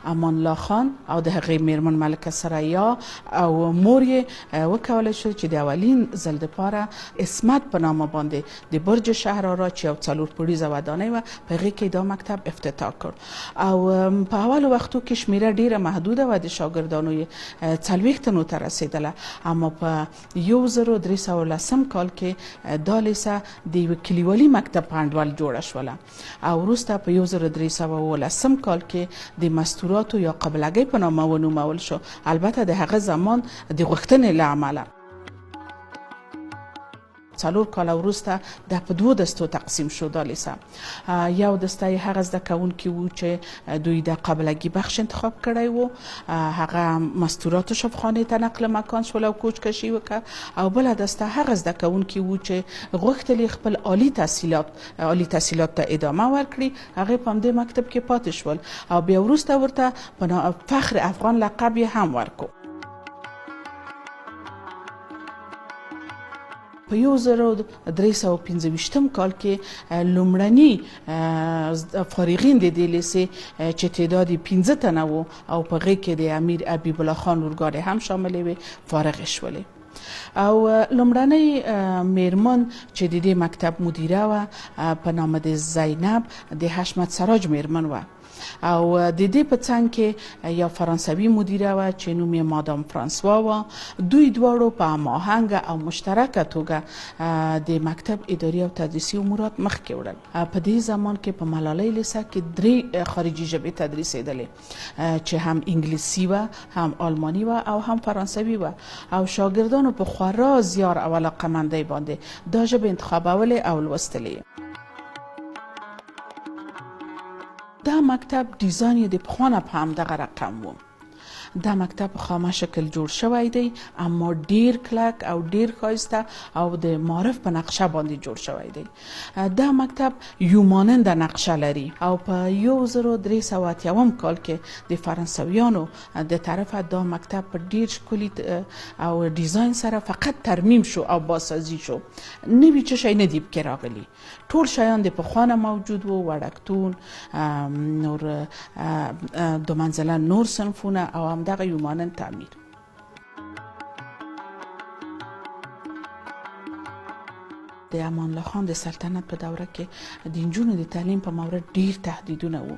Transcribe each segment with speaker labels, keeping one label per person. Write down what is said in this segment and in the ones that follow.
Speaker 1: امان الله خان او د هغې میرمن ملکه ثریا او مور یې وکولی شول چې د اولین ځل دپاره اسمت په نامه باندې د برج شهرآرا چې یو 4 پوړیزه ودانۍ وه په هغې کې دا مکتب افتتاح کړ او په اولو وختو کې شمیره ډیره محدوده وه د شاګردانو یې 40 تنو ته رسېدله، اما په 1310 کال کې دا لیسه د یوه کلیوالي مکتب په انډول جوړه شوله او وروسته په 1319 کال کې د مستوراتو یا قبلګۍ په نامه ونومول شو، البته د هغه زمان د غوښتنې له امله. 4 کاله وروسته دا په 2 دستو تقسیم شو دا لیسه. یو دسته یې هغه زده کوونکي وو چې دوی د قبلګي بخش انتخاب کړی وو، هغه مستوراتو شفاخانې ته نقل مکان شول او کوچکشي وکړه، او بله دسته هغه زده کوونکي وو چې غوښتل خپل عالی تحصیلات ته ادامه ورکړي، هغې په همدې مکتب کې پاتې شول او بیا وروسته ورته فخر افغان لقب یې هم ورکړو. په 1325 کال کې لومړني فارغین د دې لیسې چې تعداد 15 تنه وو او په هغې کې د امیر حبیب الله خان اورګاډي هم شاملې وې فارغې شولې. او لومړنۍ میرمن چې د دې مکتب مدیره وه په نامه د زینب د حشمت سراج میرمن وه او د دې په څنګ کې یو فرانسوي مدیره وه چې نوم یې مادام فرانسوا وه. دوی دواړو په هماهنګه او مشترکه توګه د مکتب اداري او تدریسي امورات مخکې وړل. په دې زمان کې په ملالۍ لیسه کې 3 خارجي ژبې تدریسېدلې چې هم انګلیسي وه، هم آلماني وه او هم فرانسوي وه، او شاګردانو په خورا زیار او علاقه‌مندۍ باندې دا ژبې انتخابولې او لوستلې. دا مکتب ډیزاین د پخوانه په همدغه رقم و. دا مکتب په خامه شکل جوړ شوی دی، اما ډیر کلک او ډیر ښایسته او د معارف په نقشه باندې جوړ شوی دی. دا مکتب یو ماننده نقشه لري او په 1380 کال کې د فرانسویانو د طرفه دا مکتب په ډیر ښکلي او ډیزاین سره فقط ترمیم شو او بازسازي شو. نوي څه شی نه دی پکې راغلي، ټول شیان د پخوانه موجود وو، وړکتون، نور 2 منزله نور صنفونه او همدغه یو مانند تعمیر. د امان الله خان د سلطنت په دوره کې د نجونو د تعلیم په مورد ډیر تهدیدونه وو،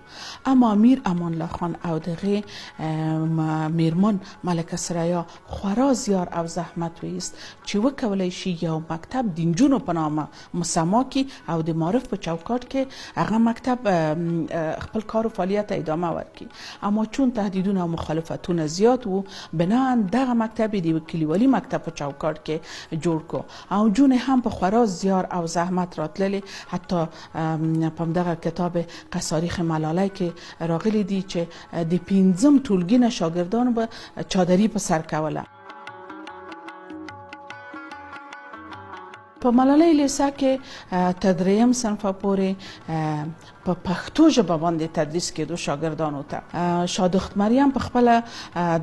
Speaker 1: اما امیر امان الله خان او دغه میرمن ملکه ثریا خورا زیار او زحمت ویست چې وکولای شي یو مکتب د نجونو په نامه مسما کی او د معارف په چوکاټ کې هغه مکتب خپل کار او فعالیت ادامه ورکړي. اما چون تهدیدونه او مخالفتونه زیات وو، بنان دغه مکتب د کلیوالي مکتب په چوکاټ کې جوړ کو او جون هم په خورا زیار او زحمت راتللی. حتی په دغه کتاب قصاریخ ملالۍ کې راغلی دی چې د 5م ټولګي نه شاګردانو به چادري په سر کوله. په ملالۍ لیسه کې تر 3م صنفه پورې په پښتو ژبه باندې تدریس کېدو شاګردانو ته. شادخت مریم په خپل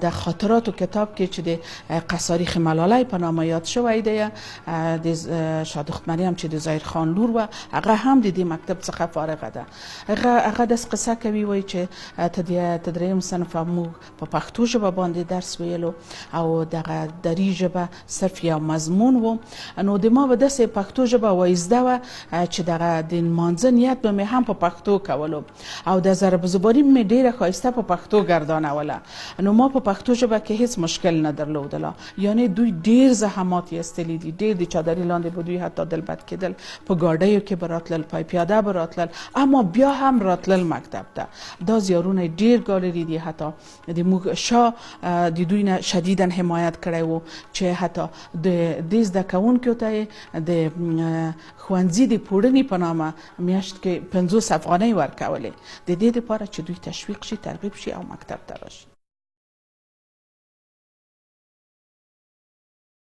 Speaker 1: د خاطراتو کتاب کې چې د قصاریخ ملالۍ په نامه یاد شوی دی، د شادخت مریم چې د ظاهر خان لور وه، هغه هم د دې مکتب څخه فارغه ده. هغه داسې قصه کوي، وایي چې تر 3م صنفه موږ په پښتو ژبه باندې درس ویلو او دغه دري ژبه صرف یو مضمون و، نو د ما به داسې پښتو ژبه وایزده وه چې دغه د لمانځه نیت به مې هم په پښتو کولو او د ضرب زباري مې ډیره ښایسته په پښتو ګردانوله. نو ما په پښتو ژبه کې هیڅ مشکل نه درلودله، یعنی دوی ډیر زحمات ایستلی دي، ډیر د چادري لاندې به دوی حتی دلبد کېدل، په ګاډیو کې به راتلل، پای پیاده به راتلل، اما بیا هم راتلل مکتب ته. دا زیارونه ډیر ګالري دي، حتی د موږ شاه د دوی نه شدیدا حمایت کړی وو چې حتی د زده کوونکو ته د ښوونځي د پوړنې په نامه میاشت کې 50 افغانۍ ورکولې، د دې لپاره چې دوی تشویق شي، ترغیب شي او مکتب ته راشي.